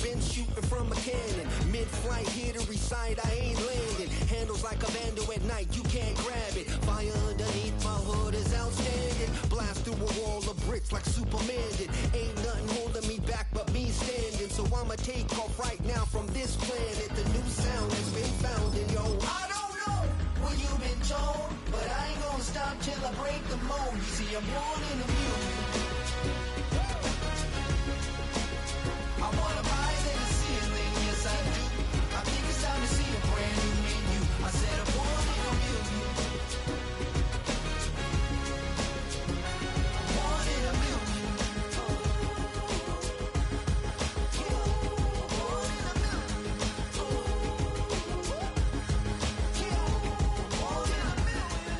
been shooting from a cannon. Mid-flight, here to recite, I ain't landing. Handles like a vandal at night, you can't grab it. Fire underneath my hood is outstanding. Blast through a wall of bricks like Superman did. Ain't nothing holding me back but me standing. So I'ma take off right now from this planet. The new sound has been found in yo. I don't know what you've been told, but I ain't gonna stop till I break the mold. You see, I'm born in a million. I wanna rise in the ceiling, yes I do. I think it's time to see a brand new menu. I said I'm born in a million. I'm born in a million. Born in a million. Born in a million.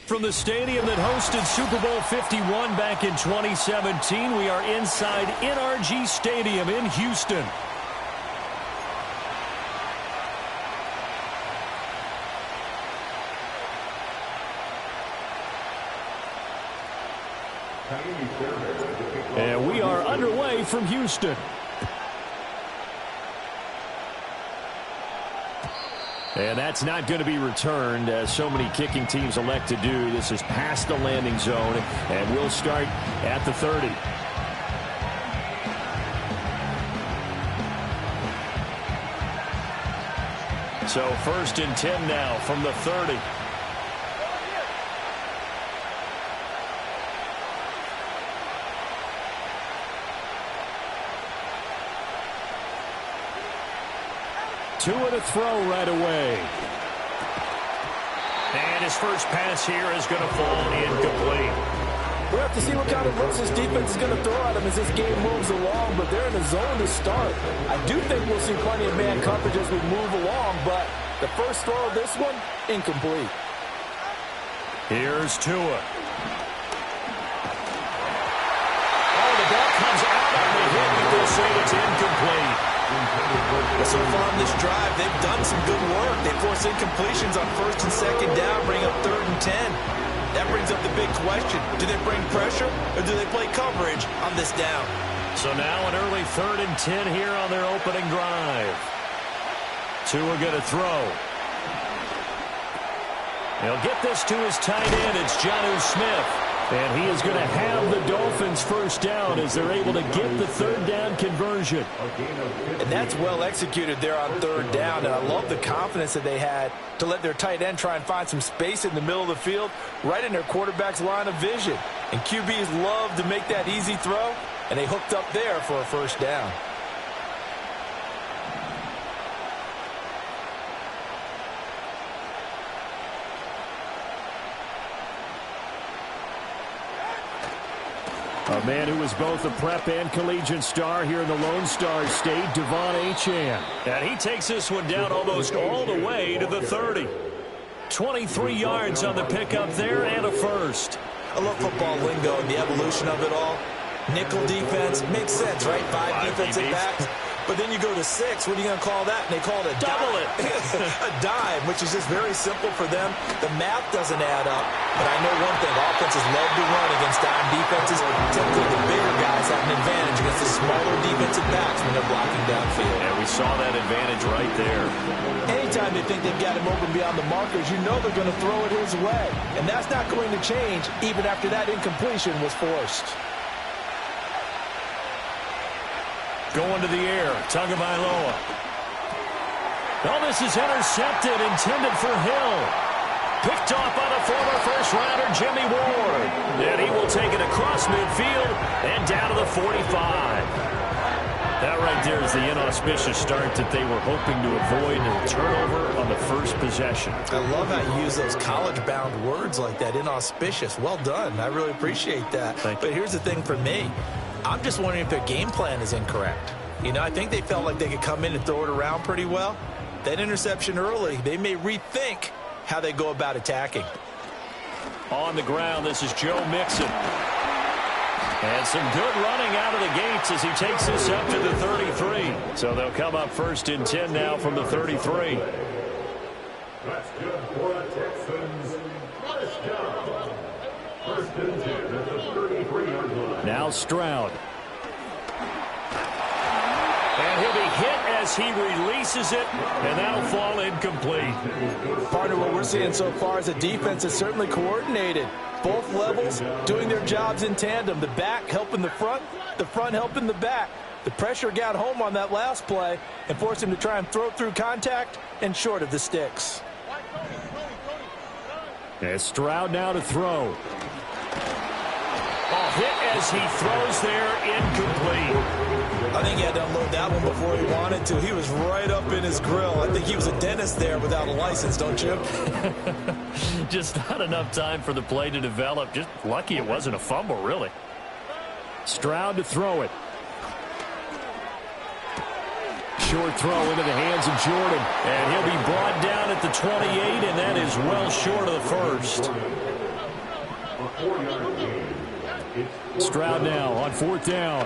From the stadium that hosted Super Bowl 51 back in 2017, we are inside NRG Stadium in Houston. And we are underway from Houston. And that's not going to be returned, as so many kicking teams elect to do. This is past the landing zone, and we'll start at the 30. So 1st and 10 now from the 30. Two and a throw right away. And his first pass here is going to fall incomplete. We'll have to see what kind of looks this defense is going to throw at him as this game moves along, but they're in a zone to start. I do think we'll see plenty of man coverage as we move along, but the first throw of this one, incomplete. Here's Tua. Oh, the ball comes out on the hit, but they'll say it's incomplete. So far on this drive, they've done some good work. They force incompletions on 1st and 2nd down, bring up 3rd and 10. That brings up the big question. Do they bring pressure, or do they play coverage on this down? So now an early 3rd and 10 here on their opening drive. Tua going to throw. He'll get this to his tight end. It's Jonnu Smith. And he is going to have the Dolphins first down as they're able to get the 3rd down conversion. And that's well executed there on 3rd down. And I love the confidence that they had to let their tight end try and find some space in the middle of the field, right in their quarterback's line of vision. And QBs love to make that easy throw, and they hooked up there for a first down. A man who was both a prep and collegiate star here in the Lone Star State, Devon Achane. And he takes this one down almost all the way to the 30. 23 yards on the pickup there and a first. I love football lingo and the evolution of it all. Nickel defense makes sense, right? 5 defensive backs. But then you go to 6. What are you going to call that? And they call it a double it. A dive, which is just very simple for them. The math doesn't add up. But I know one thing. Offenses love to run against dime defenses. Typically, the bigger guys have an advantage against the smaller defensive backs when they're blocking downfield. And we saw that advantage right there. Anytime they think they've got him open beyond the markers, you know they're going to throw it his way. And that's not going to change even after that incompletion was forced. Going to the air, Tagovailoa. Oh, this is intercepted, intended for Hill. Picked off by the former first-rounder Jimmy Ward. And he will take it across midfield and down to the 45. That right there is the inauspicious start that they were hoping to avoid, and a turnover on the first possession. I love how you use those college-bound words like that, inauspicious. Well done. I really appreciate that. But here's the thing for me. I'm just wondering if their game plan is incorrect. You know, I think they felt like they could come in and throw it around pretty well. That interception early, they may rethink how they go about attacking. On the ground, this is Joe Mixon. And some good running out of the gates as he takes this up to the 33. So they'll come up 1st and 10 now from the 33. That's good for the Texans. First down. 1st and 10 at the 33-yard line. Now Stroud. And he'll be hit as he releases it, and that'll fall incomplete. Partner, what we're seeing so far is the defense is certainly coordinated. Both levels doing their jobs in tandem. The back helping the front helping the back. The pressure got home on that last play and forced him to try and throw through contact and short of the sticks. And Stroud now to throw. Ball hit as he throws there, incomplete. I think he had to unload that one before he wanted to. He was right up in his grill. I think he was a dentist there without a license, don't you? Just not enough time for the play to develop. Just lucky it wasn't a fumble, really. Stroud to throw it. Short throw into the hands of Jordan. And he'll be brought down at the 28, and that is well short of the first. Stroud now on 4th down.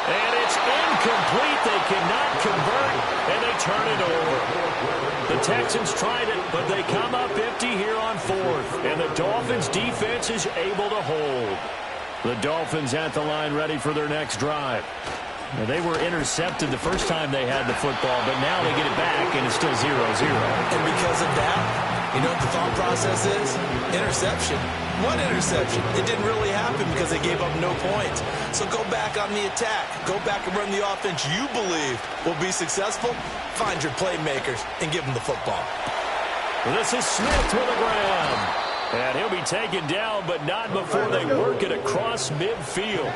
And it's incomplete. They cannot convert, and they turn it over. The Texans tried it, but they come up empty here on 4th. And the Dolphins' defense is able to hold. The Dolphins at the line ready for their next drive. Now, they were intercepted the first time they had the football, but now they get it back, and it's still 0-0. And because of that, you know what the thought process is? Interception. What interception? It didn't really happen because they gave up no points. So go back on the attack. Go back and run the offense you believe will be successful. Find your playmakers and give them the football. This is Smith with a grab. And he'll be taken down, but not before they work it across midfield.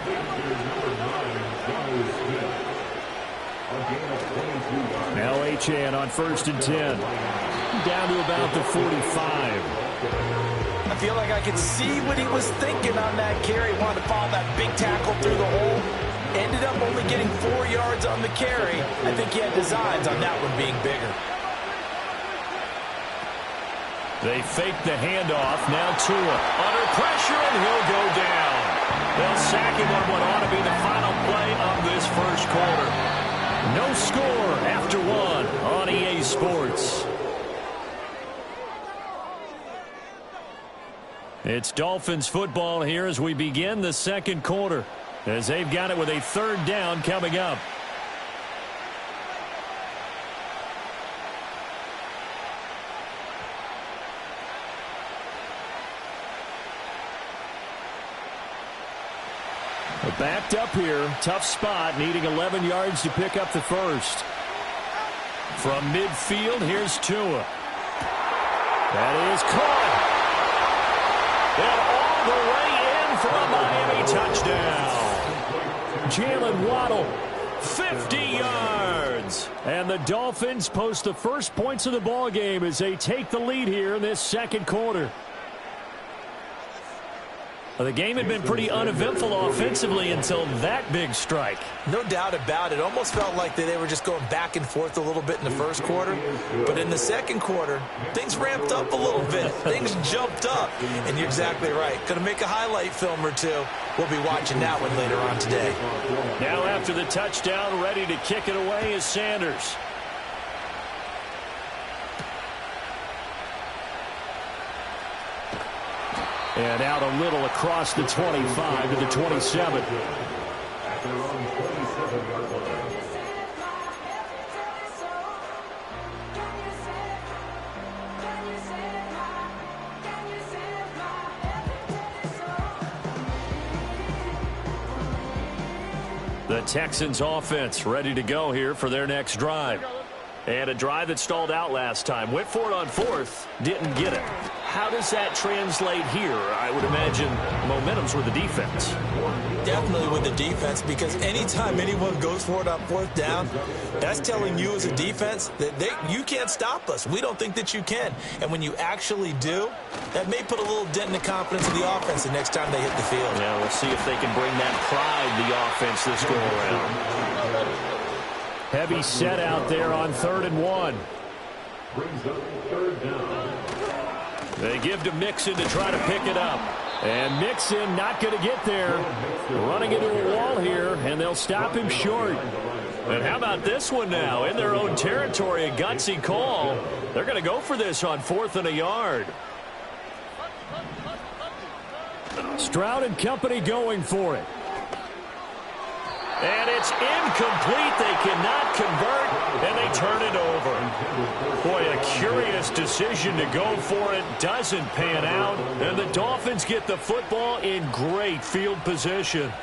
Now Achane on 1st and 10. Down to about the 45. I feel like I could see what he was thinking on that carry. Wanted to follow that big tackle through the hole. Ended up only getting 4 yards on the carry. I think he had designs on that one being bigger. They fake the handoff. Now Tua under pressure, and he'll go down. They'll sack him on what ought to be the final play of this first quarter. No score after 1 on EA Sports. It's Dolphins football here as we begin the second quarter, as they've got it with a 3rd down coming up. They're backed up here. Tough spot, needing 11 yards to pick up the first. From midfield, here's Tua. That is caught. And all the way in for a Miami touchdown. Jalen Waddle, 50 yards. And the Dolphins post the first points of the ball game as they take the lead here in this second quarter. Well, the game had been pretty uneventful offensively until that big strike. No doubt about it. Almost felt like they were just going back and forth a little bit in the first quarter. But in the second quarter, things ramped up a little bit. Things jumped up. And you're exactly right. Going to make a highlight film or two. We'll be watching that one later on today. Now after the touchdown, ready to kick it away is Sanders. And out a little across the 25 to the 27. The Texans offense ready to go here for their next drive. And a drive that stalled out last time. Went for it on 4th. Didn't get it. How does that translate here? I would imagine momentum's with the defense. Definitely with the defense, because anytime anyone goes for it on 4th down, that's telling you as a defense that you can't stop us. We don't think that you can. And when you actually do, that may put a little dent in the confidence of the offense the next time they hit the field. Yeah, we'll see if they can bring that pride the offense this go around. Heavy set out there on 3rd and 1. Brings up 3rd down. They give to Mixon to try to pick it up. And Mixon not going to get there. Running into a wall here, and they'll stop him short. And how about this one now? In their own territory, a gutsy call. They're going to go for this on 4th and a yard. Stroud and company going for it. And it's incomplete. They cannot convert, and they turn it over. Boy, a curious decision to go for it. Doesn't pan out, and the Dolphins get the football in great field position.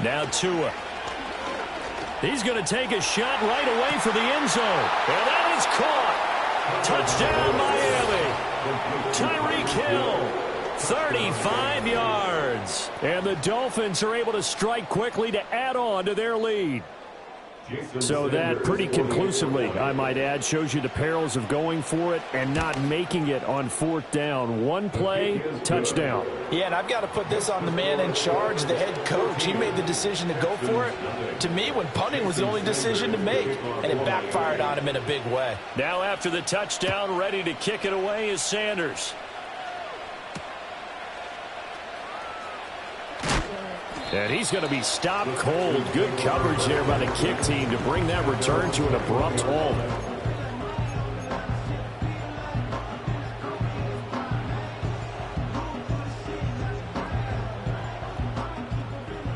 Now Tua. He's going to take a shot right away for the end zone. And that is caught. Touchdown, Miami. Tyreek Hill, 35 yards. And the Dolphins are able to strike quickly to add on to their lead. So that pretty conclusively, I might add, shows you the perils of going for it and not making it on fourth down. One play, touchdown. Yeah, and I've got to put this on the man in charge, the head coach. He made the decision to go for it. To me, when punting was the only decision to make, and it backfired on him in a big way. Now after the touchdown, ready to kick it away is Sanders. And he's going to be stopped cold. Good coverage there by the kick team to bring that return to an abrupt halt.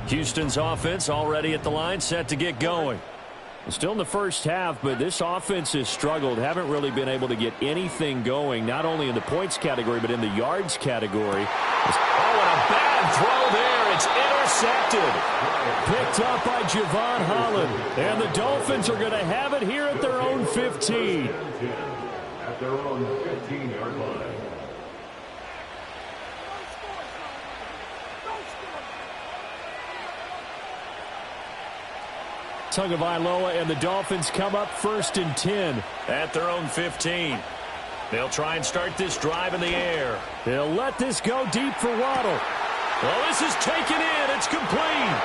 Houston's offense already at the line, set to get going. Still in the first half, but this offense has struggled. Haven't really been able to get anything going, not only in the points category, but in the yards category. Oh, and a bad throw there. It's intercepted. Picked up by Javon Holland. And the Dolphins are going to have it here at their own 15. At their own 15-yard line. Tagovailoa and the Dolphins come up 1st and 10 at their own 15. They'll try and start this drive in the air. They'll let this go deep for Waddle. Well, this is taken in. It's complete.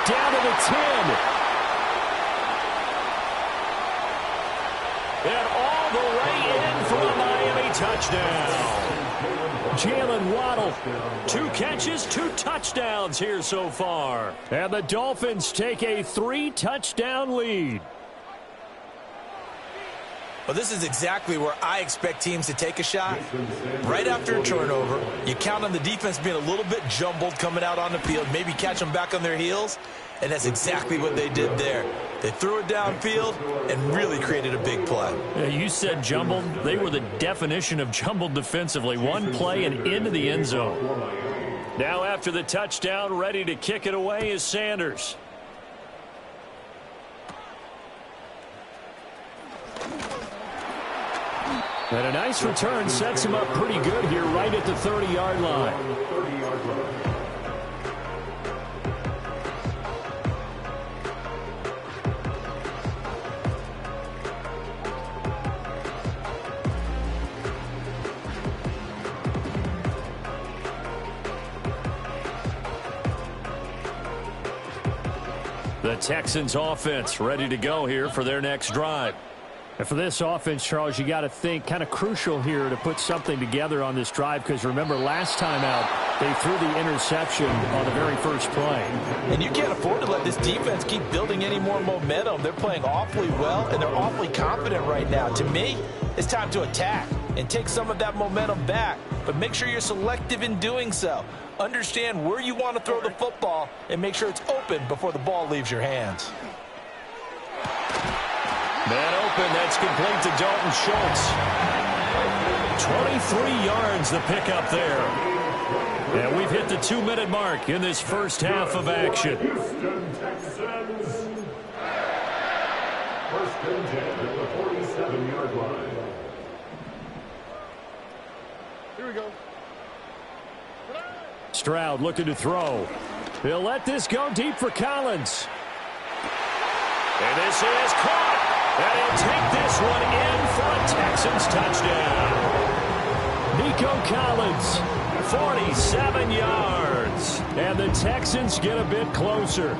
Down to the 10. And all the way in for a Miami touchdown. Jalen Waddle, 2 catches, 2 touchdowns here so far. And the Dolphins take a 3-touchdown lead. Well, this is exactly where I expect teams to take a shot. Right after a turnover, you count on the defense being a little bit jumbled coming out on the field, maybe catch them back on their heels, and that's exactly what they did there. They threw it downfield and really created a big play. Yeah, you said jumbled. They were the definition of jumbled defensively. One play and into the end zone. Now after the touchdown, ready to kick it away is Sanders. And a nice return sets him up pretty good here right at the 30-yard line. The Texans offense ready to go here for their next drive. And for this offense, Charles, you got to think kind of crucial here to put something together on this drive, because remember last time out they threw the interception on the very first play. And you can't afford to let this defense keep building any more momentum. They're playing awfully well, and they're awfully confident right now. To me, it's time to attack and take some of that momentum back, but make sure you're selective in doing so. Understand where you want to throw the football and make sure it's open before the ball leaves your hands. Man open, that's complete to Dalton Schultz. 23 yards the pickup there. And we've hit the 2-minute mark in this first half of action. Houston Texans. 1st and 10 at the 47-yard line. Here we go. Stroud looking to throw. He'll let this go deep for Collins. And this is caught. And he'll take this one in for a Texans touchdown. Nico Collins, 47 yards. And the Texans get a bit closer.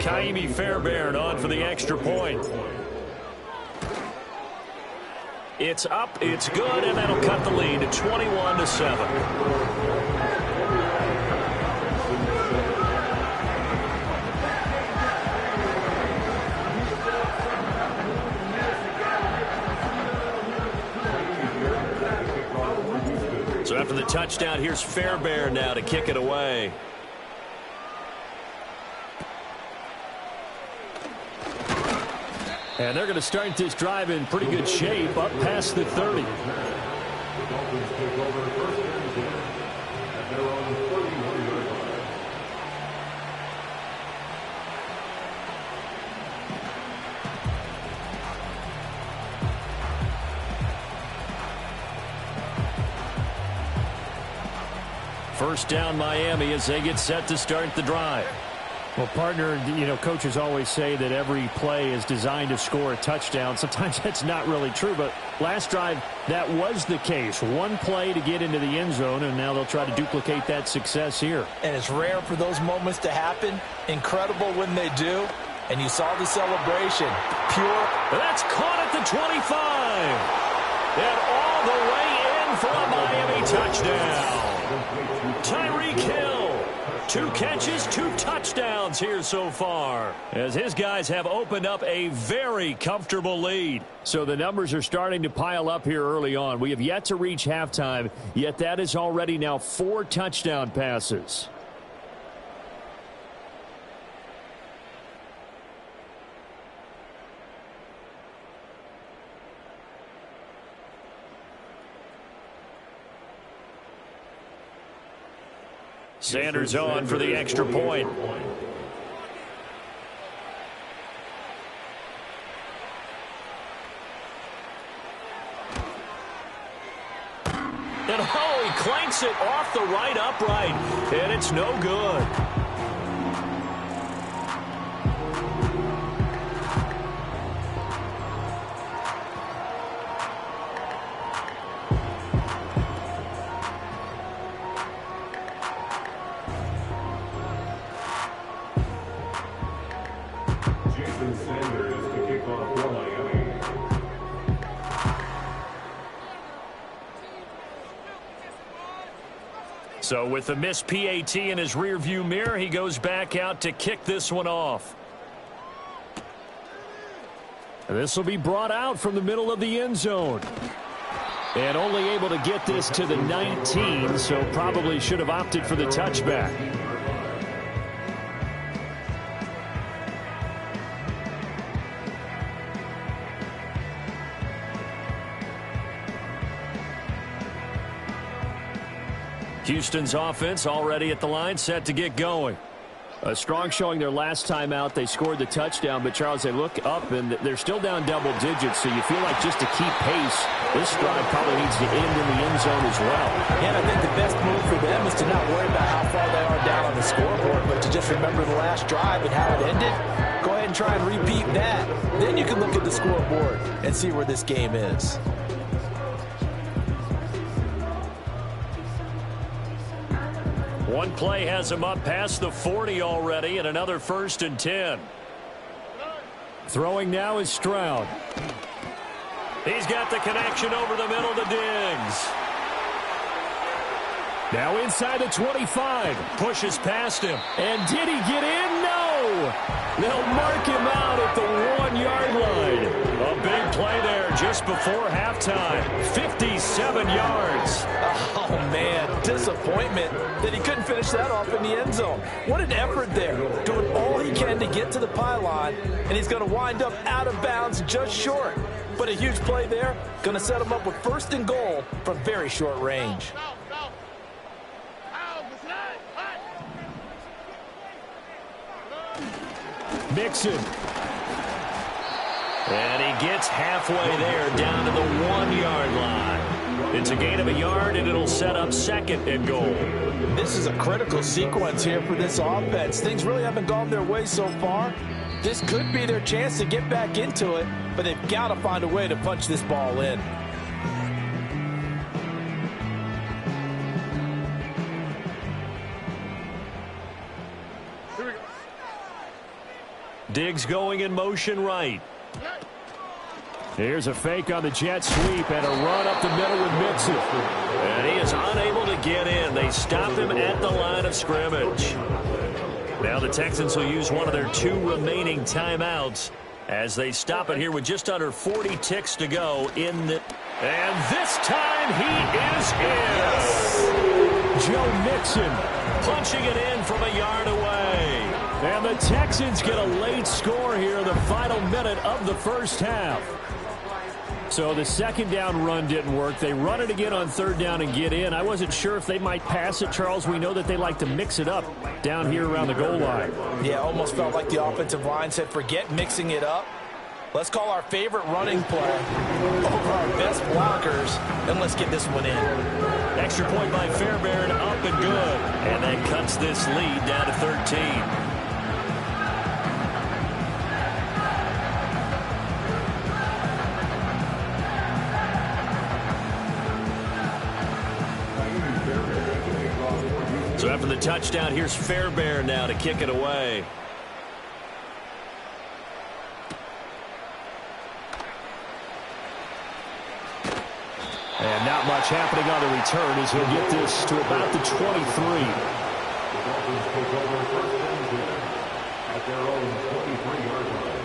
Kaimi Fairbairn on for the extra point. It's up, it's good, and that'll cut the lead to 21-7. So after the touchdown, here's Fairbairn now to kick it away. And they're going to start this drive in pretty good shape up past the 30. The Dolphins take over first and 10 at their own 31-yard line. First down Miami as they get set to start the drive. Well, partner, coaches always say that every play is designed to score a touchdown. Sometimes that's not really true, but last drive, that was the case. One play to get into the end zone, and now they'll try to duplicate that success here. And it's rare for those moments to happen. Incredible when they do. And you saw the celebration. Pure. That's caught at the 25. And all the way in for a Miami touchdown. Tyreek Hill. 2 catches, 2 touchdowns here so far, as his guys have opened up a very comfortable lead. So the numbers are starting to pile up here early on. We have yet to reach halftime, yet that is already now 4 touchdown passes. Sanders on for the extra point. And he clanks it off the right upright, and it's no good. So with the missed PAT in his rearview mirror, he goes back out to kick this one off. This will be brought out from the middle of the end zone. And only able to get this to the 19, so probably should have opted for the touchback. Houston's offense already at the line, set to get going. A strong showing their last time out. They scored the touchdown, but, Charles, they look up, and they're still down double digits, so you feel like just to keep pace, this drive probably needs to end in the end zone as well. And I think the best move for them is to not worry about how far they are down on the scoreboard, but to just remember the last drive and how it ended. Go ahead and try and repeat that. Then you can look at the scoreboard and see where this game is. One play has him up past the 40 already, and another 1st and 10. Throwing now is Stroud. He's got the connection over the middle to Diggs. Now inside the 25. Pushes past him. And did he get in? No! They'll mark him out at the 1-yard line. A big play there just before halftime. 57 yards. Oh, man, disappointment that he couldn't finish that off in the end zone. What an effort there, doing all he can to get to the pylon, and he's going to wind up out of bounds just short. But a huge play there, going to set him up with 1st and goal from very short range. Mixon. And he gets halfway there, down to the 1-yard line. It's a gain of a yard, and it'll set up 2nd and goal. This is a critical sequence here for this offense. Things really haven't gone their way so far. This could be their chance to get back into it, but they've got to find a way to punch this ball in. Diggs going in motion right. Here's a fake on the jet sweep and a run up the middle with Mixon. And he is unable to get in. They stop him at the line of scrimmage. Now the Texans will use one of their 2 remaining timeouts as they stop it here with just under 40 ticks to go in the... And this time he is in. Joe Mixon punching it in from a yard away. And the Texans get a late score here in the final minute of the first half. So the second down run didn't work. They run it again on third down and get in. I wasn't sure if they might pass it, Charles. We know that they like to mix it up down here around the goal line. Yeah, almost felt like the offensive line said, forget mixing it up. Let's call our favorite running play over our best blockers, and let's get this one in. Extra point by Fairbairn, up and good. And that cuts this lead down to 13. So after the touchdown, here's Fairbairn now to kick it away. And not much happening on the return as he'll get this to about the 23. The Dolphins take over first and 10 at their own 23-yard line.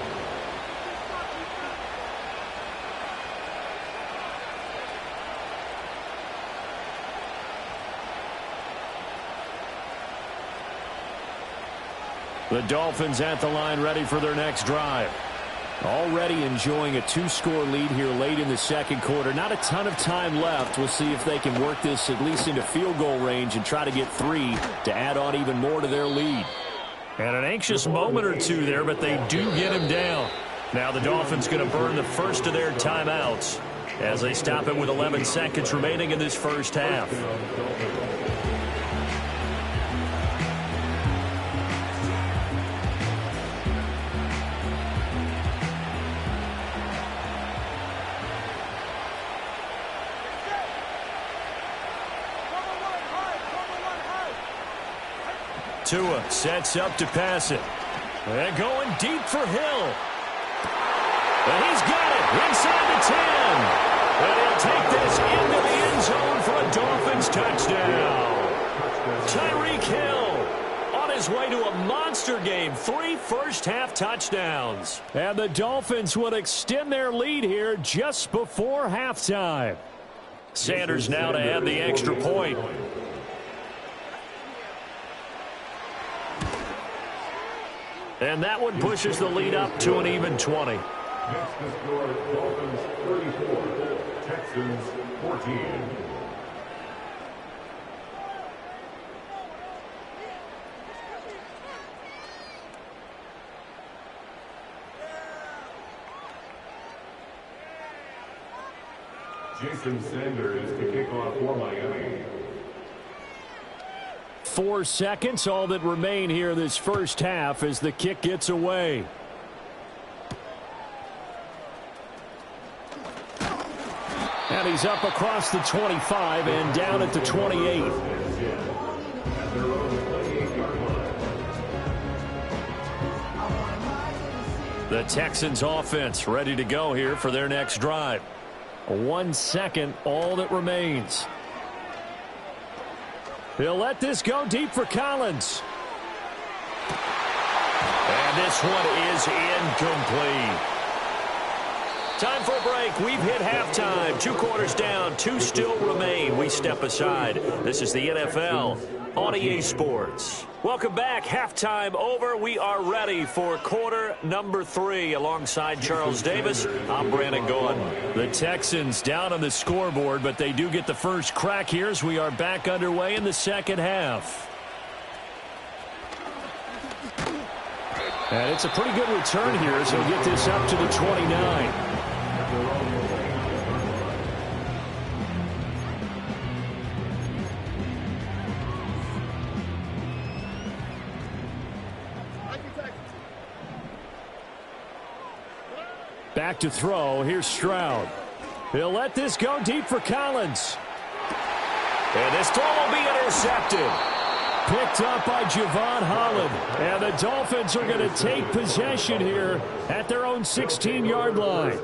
The Dolphins at the line ready for their next drive. Already enjoying a two-score lead here late in the second quarter. Not a ton of time left. We'll see if they can work this at least into field goal range and try to get 3 to add on even more to their lead. And an anxious moment or two there, but they do get him down. Now the Dolphins going to burn the first of their timeouts as they stop it with 11 seconds remaining in this first half. Tua sets up to pass it. And going deep for Hill. And he's got it inside the 10. And he'll take this into the end zone for a Dolphins touchdown. Tyreek Hill on his way to a monster game. 3 first-half touchdowns. And the Dolphins will extend their lead here just before halftime. Sanders now to add the extra point. And that one pushes the lead up to an even 20. Next to score, Dolphins 34, Texans 14. Jason Sanders to kick off for Miami. 4 seconds, all that remain here this first half as the kick gets away. And he's up across the 25 and down at the 28. The Texans offense ready to go here for their next drive. 1 second, all that remains. He'll let this go deep for Collins. And this one is incomplete. Time for a break. We've hit halftime. 2 quarters down. 2 still remain. We step aside. This is the NFL on EA Sports. Welcome back. Halftime over. We are ready for quarter number 3. Alongside Charles Davis, I'm Brandon Gordon. The Texans down on the scoreboard, but they do get the first crack here as we are back underway in the second half. And it's a pretty good return here as he'll get this up to the 29. Back to throw. Here's Stroud. He'll let this go deep for Collins. And this throw will be intercepted. Picked up by Javon Holland. And the Dolphins are going to take possession here at their own 16-yard line.